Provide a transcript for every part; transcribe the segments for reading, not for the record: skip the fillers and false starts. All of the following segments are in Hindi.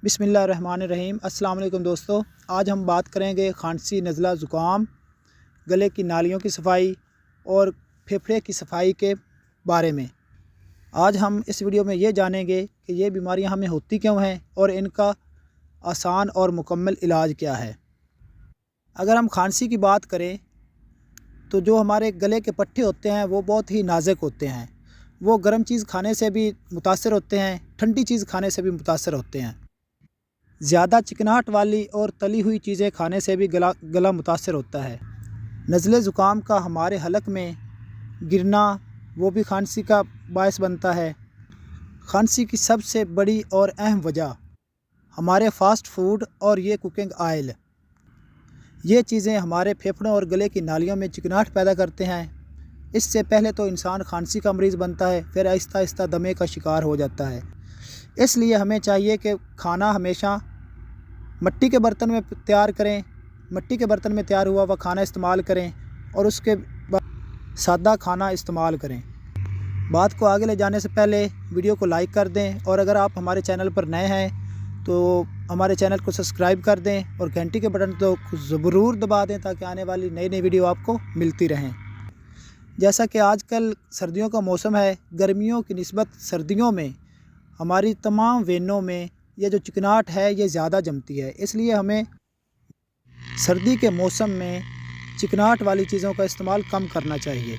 बिस्मिल्लाहिर्रहमानिर्रहीम। अस्सलाम वालेकुम दोस्तों, आज हम बात करेंगे खांसी, नज़ला, ज़ुकाम, गले की नालियों की सफाई और फेफड़े की सफाई के बारे में। आज हम इस वीडियो में ये जानेंगे कि ये बीमारियां हमें होती क्यों हैं और इनका आसान और मुकम्मल इलाज क्या है। अगर हम खांसी की बात करें तो जो हमारे गले के पट्टे होते हैं वो बहुत ही नाजुक होते हैं। वो गर्म चीज़ खाने से भी मुतासर होते हैं, ठंडी चीज़ खाने से भी मुतासर होते हैं। ज़्यादा चिकनाहट वाली और तली हुई चीज़ें खाने से भी गला मुतासर होता है। नज़ले ज़ुकाम का हमारे हलक में गिरना वो भी खांसी का बायस बनता है। खांसी की सबसे बड़ी और अहम वजह हमारे फ़ास्ट फूड और ये कुकिंग ऑयल, ये चीज़ें हमारे फेफड़ों और गले की नालियों में चिकनाहट पैदा करते हैं। इससे पहले तो इंसान खांसी का मरीज़ बनता है, फिर आहिस्ता आहिस्ता दमे का शिकार हो जाता है। इसलिए हमें चाहिए कि खाना हमेशा मिट्टी के बर्तन में तैयार करें, मिट्टी के बर्तन में तैयार हुआ हुआ खाना इस्तेमाल करें और उसके बाद सादा खाना इस्तेमाल करें। बात को आगे ले जाने से पहले वीडियो को लाइक कर दें और अगर आप हमारे चैनल पर नए हैं तो हमारे चैनल को सब्सक्राइब कर दें और घंटी के बटन तो ज़रूर दबा दें ताकि आने वाली नई नई वीडियो आपको मिलती रहें। जैसा कि आजकल सर्दियों का मौसम है, गर्मियों की निस्बत सर्दियों में हमारी तमाम वेनों में ये जो चिकनाहट है ये ज़्यादा जमती है। इसलिए हमें सर्दी के मौसम में चिकनाहट वाली चीज़ों का इस्तेमाल कम करना चाहिए।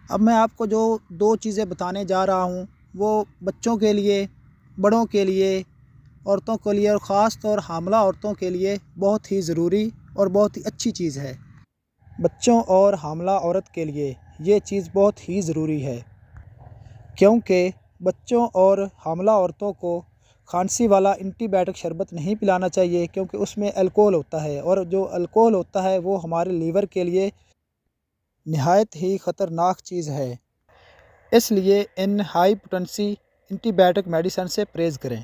अब मैं आपको जो दो चीज़ें बताने जा रहा हूँ वो बच्चों के लिए, बड़ों के लिए, औरतों के लिए और ख़ास तौर हामला औरतों के लिए बहुत ही ज़रूरी और बहुत ही अच्छी चीज़ है। बच्चों और हामला औरत के लिए ये चीज़ बहुत ही ज़रूरी है, क्योंकि बच्चों और हामला औरतों को खांसी वाला एंटीबायोटिक शरबत नहीं पिलाना चाहिए, क्योंकि उसमें अल्कोहल होता है और जो अल्कोहल होता है वो हमारे लीवर के लिए नहायत ही ख़तरनाक चीज़ है। इसलिए इन हाई पोटेंसी एंटीबायोटिक मेडिसिन से परहेज़ करें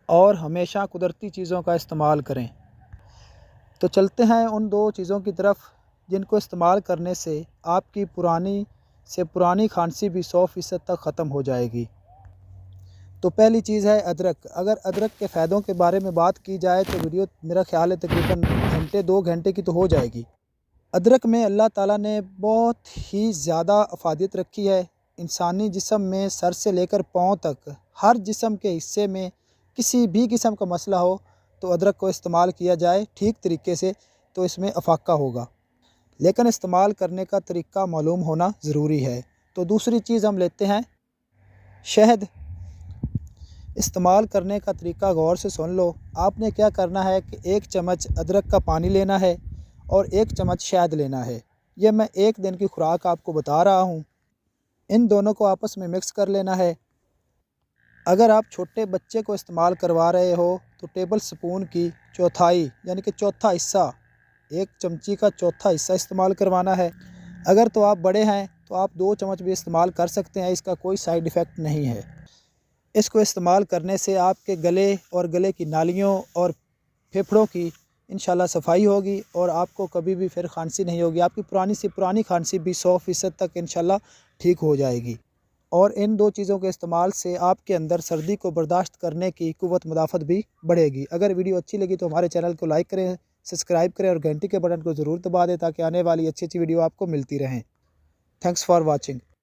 और हमेशा कुदरती चीज़ों का इस्तेमाल करें। तो चलते हैं उन दो चीज़ों की तरफ जिनको इस्तेमाल करने से आपकी पुरानी खांसी भी 100% तक ख़त्म हो जाएगी। तो पहली चीज़ है अदरक। अगर अदरक के फ़ायदों के बारे में बात की जाए तो वीडियो मेरा ख्याल है तकरीबन घंटे 2 घंटे की तो हो जाएगी। अदरक में अल्लाह ताला ने बहुत ही ज़्यादा अफादियत रखी है। इंसानी जिस्म में सर से लेकर पाँव तक हर जिस्म के हिस्से में किसी भी किस्म का मसला हो तो अदरक को इस्तेमाल किया जाए ठीक तरीके से तो इसमें अफाका होगा, लेकिन इस्तेमाल करने का तरीका मालूम होना ज़रूरी है। तो दूसरी चीज़ हम लेते हैं शहद। इस्तेमाल करने का तरीका गौर से सुन लो। आपने क्या करना है कि 1 चम्मच अदरक का पानी लेना है और 1 चम्मच शहद लेना है। यह मैं 1 दिन की खुराक आपको बता रहा हूँ। इन दोनों को आपस में मिक्स कर लेना है। अगर आप छोटे बच्चे को इस्तेमाल करवा रहे हो तो टेबल स्पून की चौथाई यानी कि चौथा हिस्सा, 1 चमची का चौथा हिस्सा इस्तेमाल करवाना है। अगर तो आप बड़े हैं तो आप 2 चम्मच भी इस्तेमाल कर सकते हैं, इसका कोई साइड इफ़ेक्ट नहीं है। इसको इस्तेमाल करने से आपके गले और गले की नालियों और फेफड़ों की इंशाल्लाह सफाई होगी और आपको कभी भी फिर खांसी नहीं होगी। आपकी पुरानी से पुरानी खांसी भी 100% तक इंशाल्लाह ठीक हो जाएगी। और इन दो चीज़ों के इस्तेमाल से आपके अंदर सर्दी को बर्दाश्त करने की कुव्वत मुदाफ़त भी बढ़ेगी। अगर वीडियो अच्छी लगी तो हमारे चैनल को लाइक करें, सब्सक्राइब करें और घंटी के बटन को ज़रूर दबा दें ताकि आने वाली अच्छी अच्छी वीडियो आपको मिलती रहें। Thanks for watching.